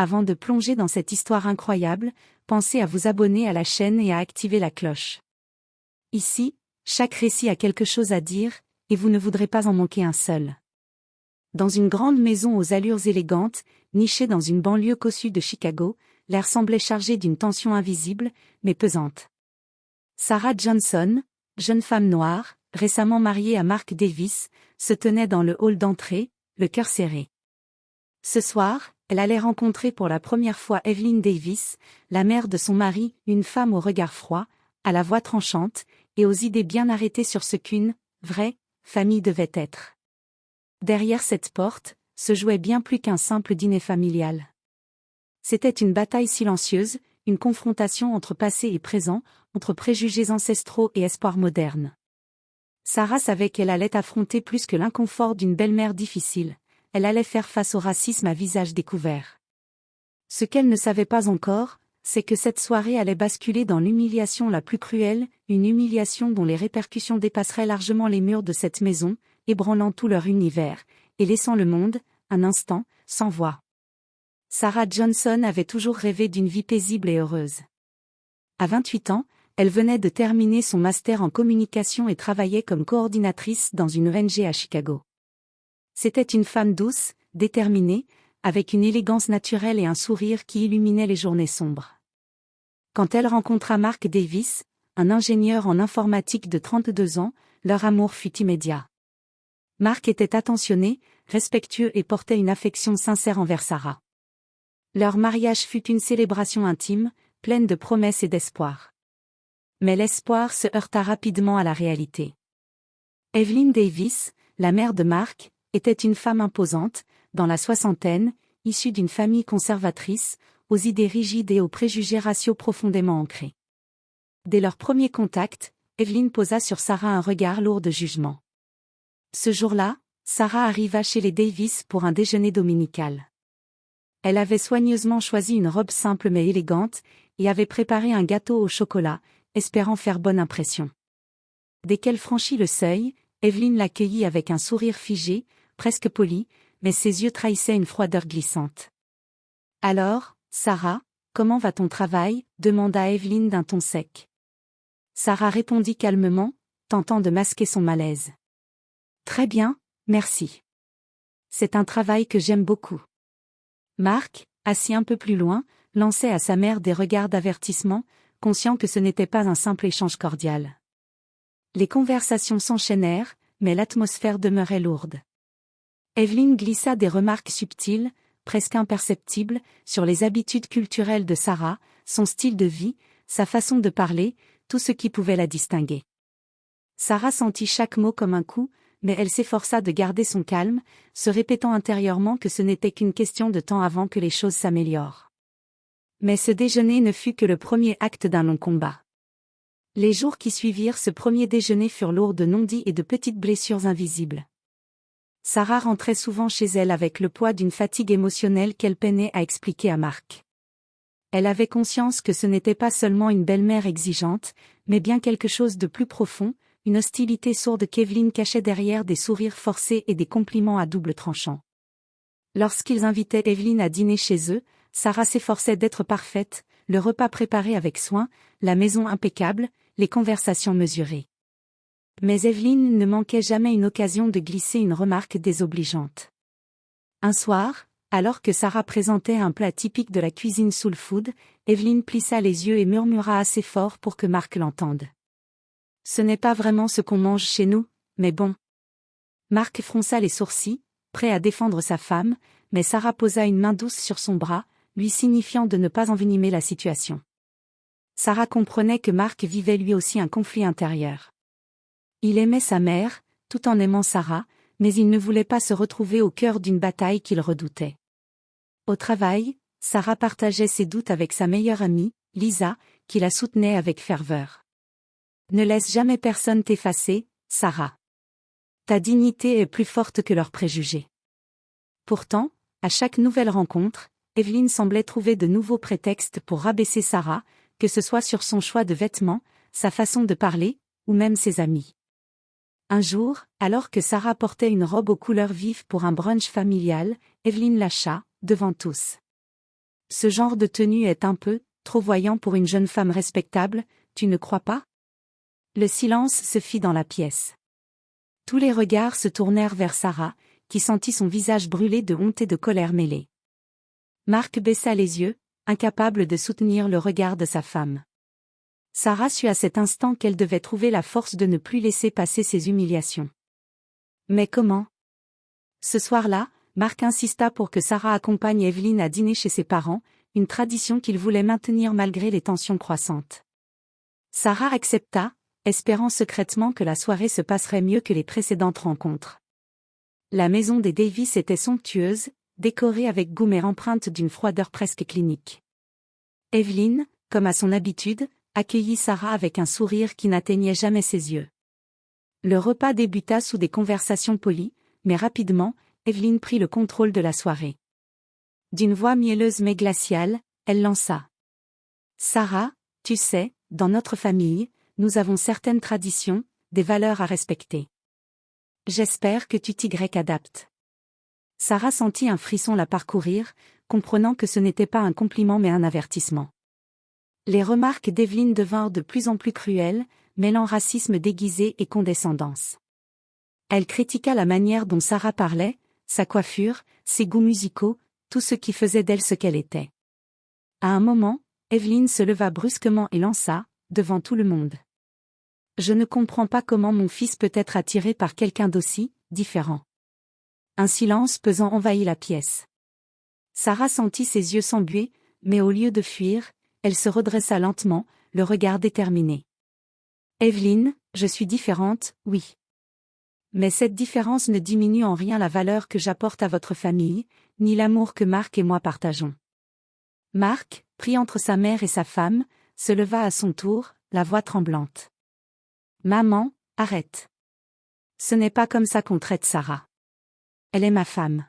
Avant de plonger dans cette histoire incroyable, pensez à vous abonner à la chaîne et à activer la cloche. Ici, chaque récit a quelque chose à dire, et vous ne voudrez pas en manquer un seul. Dans une grande maison aux allures élégantes, nichée dans une banlieue cossue de Chicago, l'air semblait chargé d'une tension invisible, mais pesante. Sarah Johnson, jeune femme noire, récemment mariée à Mark Davis, se tenait dans le hall d'entrée, le cœur serré. Ce soir, elle allait rencontrer pour la première fois Evelyn Davis, la mère de son mari, une femme au regard froid, à la voix tranchante, et aux idées bien arrêtées sur ce qu'une vraie famille devait être. Derrière cette porte, se jouait bien plus qu'un simple dîner familial. C'était une bataille silencieuse, une confrontation entre passé et présent, entre préjugés ancestraux et espoirs modernes. Sarah savait qu'elle allait affronter plus que l'inconfort d'une belle-mère difficile, elle allait faire face au racisme à visage découvert. Ce qu'elle ne savait pas encore, c'est que cette soirée allait basculer dans l'humiliation la plus cruelle, une humiliation dont les répercussions dépasseraient largement les murs de cette maison, ébranlant tout leur univers, et laissant le monde, un instant, sans voix. Sarah Johnson avait toujours rêvé d'une vie paisible et heureuse. À 28 ans, elle venait de terminer son master en communication et travaillait comme coordinatrice dans une ONG à Chicago. C'était une femme douce, déterminée, avec une élégance naturelle et un sourire qui illuminait les journées sombres. Quand elle rencontra Mark Davis, un ingénieur en informatique de 32 ans, leur amour fut immédiat. Mark était attentionné, respectueux et portait une affection sincère envers Sarah. Leur mariage fut une célébration intime, pleine de promesses et d'espoir. Mais l'espoir se heurta rapidement à la réalité. Evelyn Davis, la mère de Mark, était une femme imposante, dans la soixantaine, issue d'une famille conservatrice, aux idées rigides et aux préjugés raciaux profondément ancrés. Dès leur premier contact, Evelyn posa sur Sarah un regard lourd de jugement. Ce jour-là, Sarah arriva chez les Davis pour un déjeuner dominical. Elle avait soigneusement choisi une robe simple mais élégante, et avait préparé un gâteau au chocolat, espérant faire bonne impression. Dès qu'elle franchit le seuil, Evelyn l'accueillit avec un sourire figé, presque poli, mais ses yeux trahissaient une froideur glissante. « Alors, Sarah, comment va ton travail ?» demanda Evelyn d'un ton sec. Sarah répondit calmement, tentant de masquer son malaise. « Très bien, merci. C'est un travail que j'aime beaucoup. » Mark, assis un peu plus loin, lançait à sa mère des regards d'avertissement, conscient que ce n'était pas un simple échange cordial. Les conversations s'enchaînèrent, mais l'atmosphère demeurait lourde. Evelyn glissa des remarques subtiles, presque imperceptibles, sur les habitudes culturelles de Sarah, son style de vie, sa façon de parler, tout ce qui pouvait la distinguer. Sarah sentit chaque mot comme un coup, mais elle s'efforça de garder son calme, se répétant intérieurement que ce n'était qu'une question de temps avant que les choses s'améliorent. Mais ce déjeuner ne fut que le premier acte d'un long combat. Les jours qui suivirent ce premier déjeuner furent lourds de non-dits et de petites blessures invisibles. Sarah rentrait souvent chez elle avec le poids d'une fatigue émotionnelle qu'elle peinait à expliquer à Mark. Elle avait conscience que ce n'était pas seulement une belle-mère exigeante, mais bien quelque chose de plus profond, une hostilité sourde qu'Evelyn cachait derrière des sourires forcés et des compliments à double tranchant. Lorsqu'ils invitaient Evelyn à dîner chez eux, Sarah s'efforçait d'être parfaite, le repas préparé avec soin, la maison impeccable, les conversations mesurées. Mais Evelyn ne manquait jamais une occasion de glisser une remarque désobligeante. Un soir, alors que Sarah présentait un plat typique de la cuisine soul food, Evelyn plissa les yeux et murmura assez fort pour que Mark l'entende. « Ce n'est pas vraiment ce qu'on mange chez nous, mais bon. » Mark fronça les sourcils, prêt à défendre sa femme, mais Sarah posa une main douce sur son bras, lui signifiant de ne pas envenimer la situation. Sarah comprenait que Mark vivait lui aussi un conflit intérieur. Il aimait sa mère, tout en aimant Sarah, mais il ne voulait pas se retrouver au cœur d'une bataille qu'il redoutait. Au travail, Sarah partageait ses doutes avec sa meilleure amie, Lisa, qui la soutenait avec ferveur. « Ne laisse jamais personne t'effacer, Sarah. Ta dignité est plus forte que leurs préjugés. » Pourtant, à chaque nouvelle rencontre, Evelyn semblait trouver de nouveaux prétextes pour rabaisser Sarah, que ce soit sur son choix de vêtements, sa façon de parler, ou même ses amis. Un jour, alors que Sarah portait une robe aux couleurs vives pour un brunch familial, Evelyn lâcha, devant tous. Ce genre de tenue est un peu trop voyant pour une jeune femme respectable, tu ne crois pas? Le silence se fit dans la pièce. Tous les regards se tournèrent vers Sarah, qui sentit son visage brûler de honte et de colère mêlée. Marc baissa les yeux, incapable de soutenir le regard de sa femme. Sarah sut à cet instant qu'elle devait trouver la force de ne plus laisser passer ses humiliations. Mais comment? Ce soir-là, Marc insista pour que Sarah accompagne Evelyne à dîner chez ses parents, une tradition qu'il voulait maintenir malgré les tensions croissantes. Sarah accepta, espérant secrètement que la soirée se passerait mieux que les précédentes rencontres. La maison des Davis était somptueuse, décorée avec goût mais empreinte d'une froideur presque clinique. Evelyne, comme à son habitude, accueillit Sarah avec un sourire qui n'atteignait jamais ses yeux. Le repas débuta sous des conversations polies, mais rapidement, Evelyne prit le contrôle de la soirée. D'une voix mielleuse mais glaciale, elle lança. « Sarah, tu sais, dans notre famille, nous avons certaines traditions, des valeurs à respecter. J'espère que tu t'y adaptes. » Sarah sentit un frisson la parcourir, comprenant que ce n'était pas un compliment mais un avertissement. Les remarques d'Evelyne devinrent de plus en plus cruelles, mêlant racisme déguisé et condescendance. Elle critiqua la manière dont Sarah parlait, sa coiffure, ses goûts musicaux, tout ce qui faisait d'elle ce qu'elle était. À un moment, Evelyne se leva brusquement et lança, devant tout le monde. « Je ne comprends pas comment mon fils peut être attiré par quelqu'un d'aussi différent. » Un silence pesant envahit la pièce. Sarah sentit ses yeux s'embuer, mais au lieu de fuir, elle se redressa lentement, le regard déterminé. « Evelyne, je suis différente, oui. Mais cette différence ne diminue en rien la valeur que j'apporte à votre famille, ni l'amour que Marc et moi partageons. » Marc, pris entre sa mère et sa femme, se leva à son tour, la voix tremblante. « Maman, arrête. Ce n'est pas comme ça qu'on traite Sarah. Elle est ma femme. »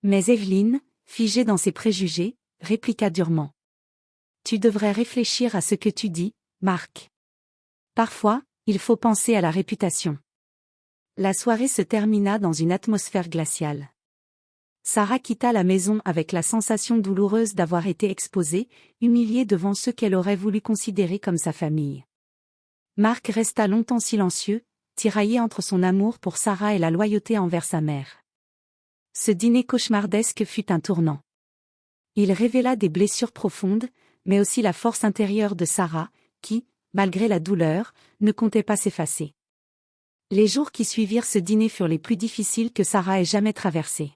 Mais Evelyne, figée dans ses préjugés, répliqua durement. « Tu devrais réfléchir à ce que tu dis, Marc. Parfois, il faut penser à la réputation. » La soirée se termina dans une atmosphère glaciale. Sarah quitta la maison avec la sensation douloureuse d'avoir été exposée, humiliée devant ceux qu'elle aurait voulu considérer comme sa famille. Marc resta longtemps silencieux, tiraillé entre son amour pour Sarah et la loyauté envers sa mère. Ce dîner cauchemardesque fut un tournant. Il révéla des blessures profondes, mais aussi la force intérieure de Sarah, qui, malgré la douleur, ne comptait pas s'effacer. Les jours qui suivirent ce dîner furent les plus difficiles que Sarah ait jamais traversés.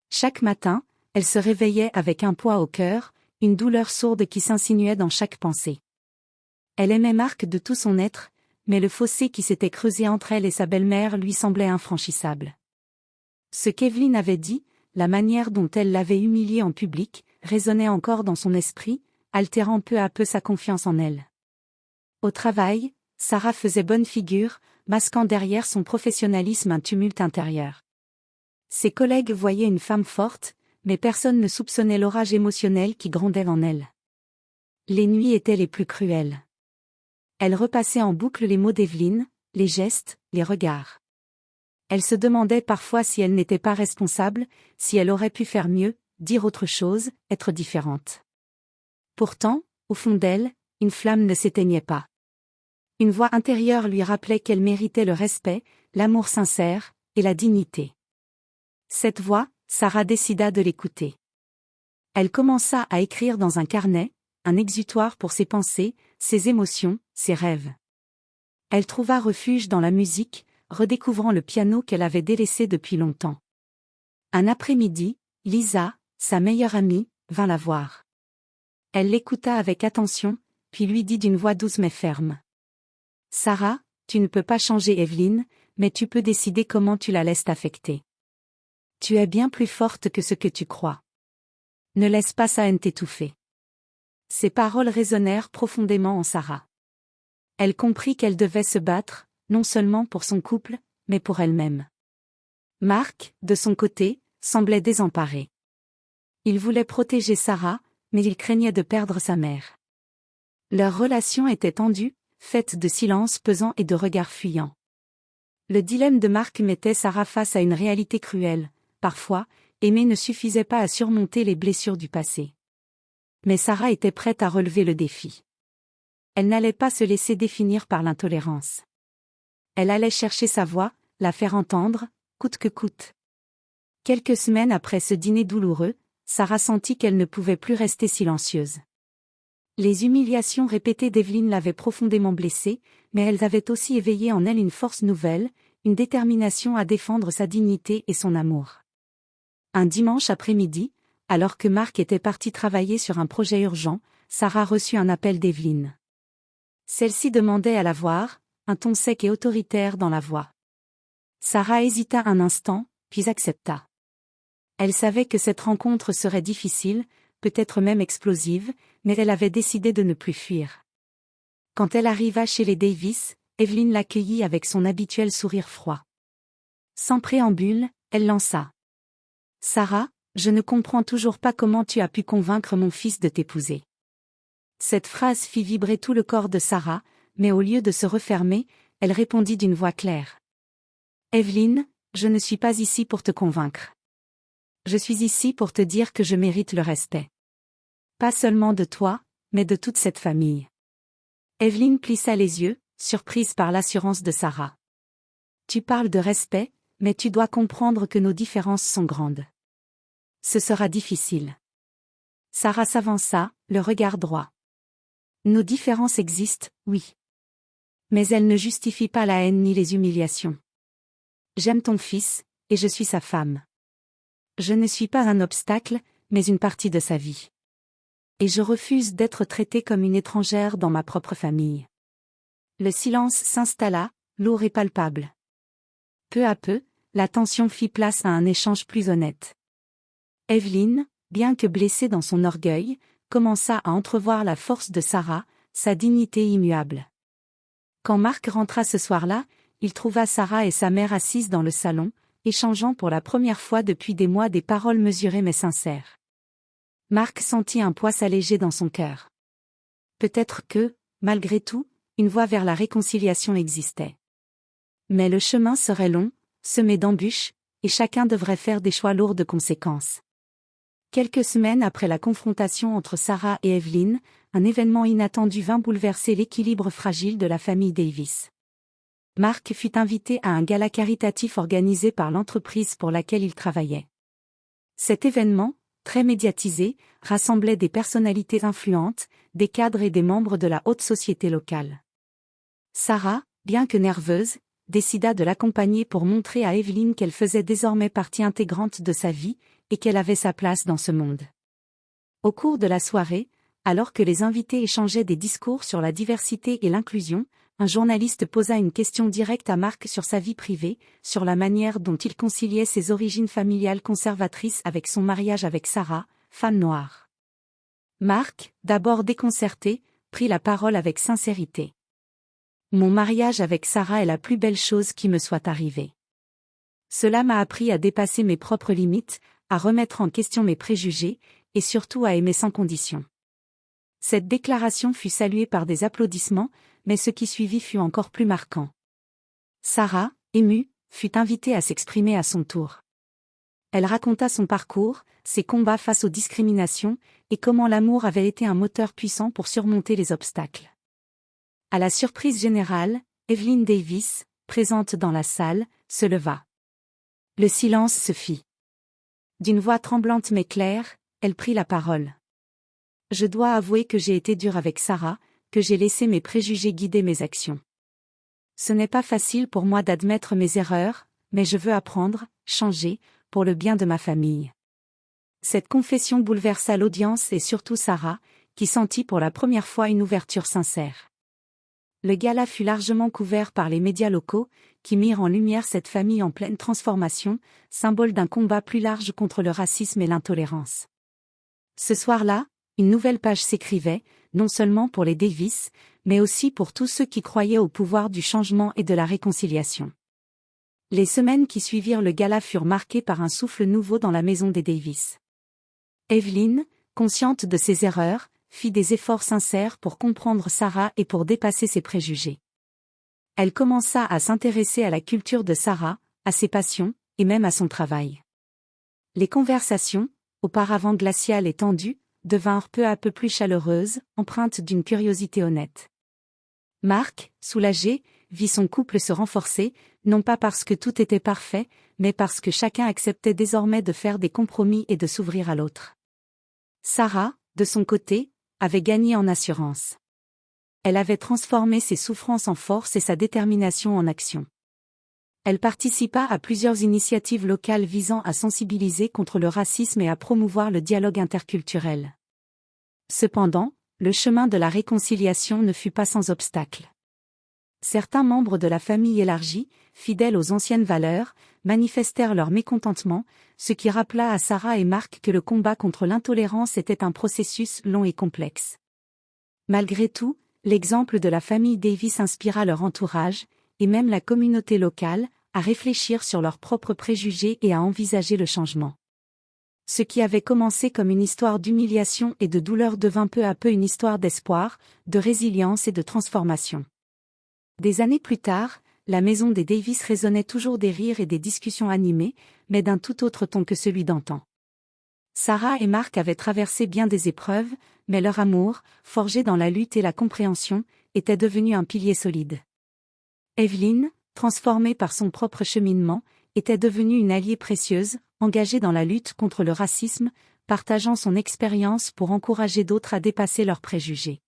Chaque matin, elle se réveillait avec un poids au cœur, une douleur sourde qui s'insinuait dans chaque pensée. Elle aimait Marc de tout son être, mais le fossé qui s'était creusé entre elle et sa belle-mère lui semblait infranchissable. Ce qu'Evelyne avait dit, la manière dont elle l'avait humilié en public, résonnait encore dans son esprit, altérant peu à peu sa confiance en elle. Au travail, Sarah faisait bonne figure, masquant derrière son professionnalisme un tumulte intérieur. Ses collègues voyaient une femme forte, mais personne ne soupçonnait l'orage émotionnel qui grondait en elle. Les nuits étaient les plus cruelles. Elle repassait en boucle les mots d'Evelyne, les gestes, les regards. Elle se demandait parfois si elle n'était pas responsable, si elle aurait pu faire mieux, dire autre chose, être différente. Pourtant, au fond d'elle, une flamme ne s'éteignait pas. Une voix intérieure lui rappelait qu'elle méritait le respect, l'amour sincère, et la dignité. Cette voix, Sarah décida de l'écouter. Elle commença à écrire dans un carnet, un exutoire pour ses pensées, ses émotions, ses rêves. Elle trouva refuge dans la musique, redécouvrant le piano qu'elle avait délaissé depuis longtemps. Un après-midi, Lisa, sa meilleure amie, vint la voir. Elle l'écouta avec attention, puis lui dit d'une voix douce mais ferme. « Sarah, tu ne peux pas changer Evelyne, mais tu peux décider comment tu la laisses t'affecter. Tu es bien plus forte que ce que tu crois. Ne laisse pas sa haine t'étouffer. » Ces paroles résonnèrent profondément en Sarah. Elle comprit qu'elle devait se battre, non seulement pour son couple, mais pour elle-même. Marc, de son côté, semblait désemparé. Il voulait protéger Sarah, mais il craignait de perdre sa mère. Leur relation était tendue, faite de silences pesants et de regards fuyants. Le dilemme de Marc mettait Sarah face à une réalité cruelle. Parfois, aimer ne suffisait pas à surmonter les blessures du passé. Mais Sarah était prête à relever le défi. Elle n'allait pas se laisser définir par l'intolérance. Elle allait chercher sa voix, la faire entendre, coûte que coûte. Quelques semaines après ce dîner douloureux, Sarah sentit qu'elle ne pouvait plus rester silencieuse. Les humiliations répétées d'Evelyn l'avaient profondément blessée, mais elles avaient aussi éveillé en elle une force nouvelle, une détermination à défendre sa dignité et son amour. Un dimanche après-midi, alors que Marc était parti travailler sur un projet urgent, Sarah reçut un appel d'Evelyn. Celle-ci demandait à la voir, un ton sec et autoritaire dans la voix. Sarah hésita un instant, puis accepta. Elle savait que cette rencontre serait difficile, peut-être même explosive, mais elle avait décidé de ne plus fuir. Quand elle arriva chez les Davis, Evelyn l'accueillit avec son habituel sourire froid. Sans préambule, elle lança. « Sarah, je ne comprends toujours pas comment tu as pu convaincre mon fils de t'épouser. » Cette phrase fit vibrer tout le corps de Sarah, mais au lieu de se refermer, elle répondit d'une voix claire. « Evelyn, je ne suis pas ici pour te convaincre. Je suis ici pour te dire que je mérite le respect. Pas seulement de toi, mais de toute cette famille. » Evelyn plissa les yeux, surprise par l'assurance de Sarah. « Tu parles de respect, mais tu dois comprendre que nos différences sont grandes. Ce sera difficile. » Sarah s'avança, le regard droit. « Nos différences existent, oui. Mais elles ne justifient pas la haine ni les humiliations. J'aime ton fils, et je suis sa femme. Je ne suis pas un obstacle, mais une partie de sa vie. Et je refuse d'être traitée comme une étrangère dans ma propre famille. » Le silence s'installa, lourd et palpable. Peu à peu, la tension fit place à un échange plus honnête. Evelyn, bien que blessée dans son orgueil, commença à entrevoir la force de Sarah, sa dignité immuable. Quand Marc rentra ce soir-là, il trouva Sarah et sa mère assises dans le salon, échangeant pour la première fois depuis des mois des paroles mesurées mais sincères. Marc sentit un poids s'alléger dans son cœur. Peut-être que, malgré tout, une voie vers la réconciliation existait. Mais le chemin serait long, semé d'embûches, et chacun devrait faire des choix lourds de conséquences. Quelques semaines après la confrontation entre Sarah et Evelyn, un événement inattendu vint bouleverser l'équilibre fragile de la famille Davis. Marc fut invité à un gala caritatif organisé par l'entreprise pour laquelle il travaillait. Cet événement, très médiatisé, rassemblait des personnalités influentes, des cadres et des membres de la haute société locale. Sarah, bien que nerveuse, décida de l'accompagner pour montrer à Evelyn qu'elle faisait désormais partie intégrante de sa vie, et qu'elle avait sa place dans ce monde. Au cours de la soirée, alors que les invités échangeaient des discours sur la diversité et l'inclusion, un journaliste posa une question directe à Marc sur sa vie privée, sur la manière dont il conciliait ses origines familiales conservatrices avec son mariage avec Sarah, femme noire. Marc, d'abord déconcerté, prit la parole avec sincérité. « Mon mariage avec Sarah est la plus belle chose qui me soit arrivée. Cela m'a appris à dépasser mes propres limites, à remettre en question mes préjugés, et surtout à aimer sans condition. » Cette déclaration fut saluée par des applaudissements, mais ce qui suivit fut encore plus marquant. Sarah, émue, fut invitée à s'exprimer à son tour. Elle raconta son parcours, ses combats face aux discriminations, et comment l'amour avait été un moteur puissant pour surmonter les obstacles. À la surprise générale, Evelyn Davis, présente dans la salle, se leva. Le silence se fit. D'une voix tremblante mais claire, elle prit la parole. « Je dois avouer que j'ai été dure avec Sarah, que j'ai laissé mes préjugés guider mes actions. Ce n'est pas facile pour moi d'admettre mes erreurs, mais je veux apprendre, changer, pour le bien de ma famille. » Cette confession bouleversa l'audience et surtout Sarah, qui sentit pour la première fois une ouverture sincère. Le gala fut largement couvert par les médias locaux, qui mirent en lumière cette famille en pleine transformation, symbole d'un combat plus large contre le racisme et l'intolérance. Ce soir-là, une nouvelle page s'écrivait, non seulement pour les Davis, mais aussi pour tous ceux qui croyaient au pouvoir du changement et de la réconciliation. Les semaines qui suivirent le gala furent marquées par un souffle nouveau dans la maison des Davis. Evelyn, consciente de ses erreurs, fit des efforts sincères pour comprendre Sarah et pour dépasser ses préjugés. Elle commença à s'intéresser à la culture de Sarah, à ses passions, et même à son travail. Les conversations, auparavant glaciales et tendues, devinrent peu à peu plus chaleureuses, empreintes d'une curiosité honnête. Mark, soulagé, vit son couple se renforcer, non pas parce que tout était parfait, mais parce que chacun acceptait désormais de faire des compromis et de s'ouvrir à l'autre. Sarah, de son côté, avait gagné en assurance. Elle avait transformé ses souffrances en force et sa détermination en action. Elle participa à plusieurs initiatives locales visant à sensibiliser contre le racisme et à promouvoir le dialogue interculturel. Cependant, le chemin de la réconciliation ne fut pas sans obstacle. Certains membres de la famille élargie, fidèles aux anciennes valeurs, manifestèrent leur mécontentement, ce qui rappela à Sarah et Mark que le combat contre l'intolérance était un processus long et complexe. Malgré tout, l'exemple de la famille Davis inspira leur entourage, et même la communauté locale, à réfléchir sur leurs propres préjugés et à envisager le changement. Ce qui avait commencé comme une histoire d'humiliation et de douleur devint peu à peu une histoire d'espoir, de résilience et de transformation. Des années plus tard, la maison des Davis résonnait toujours des rires et des discussions animées, mais d'un tout autre ton que celui d'antan. Sarah et Mark avaient traversé bien des épreuves, mais leur amour, forgé dans la lutte et la compréhension, était devenu un pilier solide. Evelyn, transformée par son propre cheminement, était devenue une alliée précieuse, engagée dans la lutte contre le racisme, partageant son expérience pour encourager d'autres à dépasser leurs préjugés.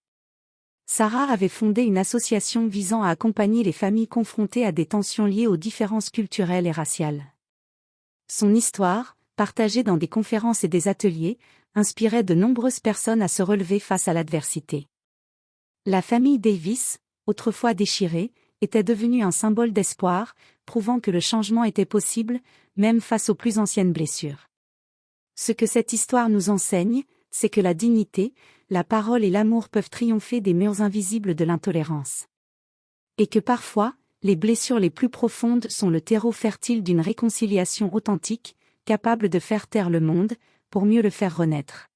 Sarah avait fondé une association visant à accompagner les familles confrontées à des tensions liées aux différences culturelles et raciales. Son histoire, partagée dans des conférences et des ateliers, inspirait de nombreuses personnes à se relever face à l'adversité. La famille Davis, autrefois déchirée, était devenue un symbole d'espoir, prouvant que le changement était possible, même face aux plus anciennes blessures. Ce que cette histoire nous enseigne, c'est que la dignité, la parole et l'amour peuvent triompher des murs invisibles de l'intolérance. Et que parfois, les blessures les plus profondes sont le terreau fertile d'une réconciliation authentique, capable de faire taire le monde, pour mieux le faire renaître.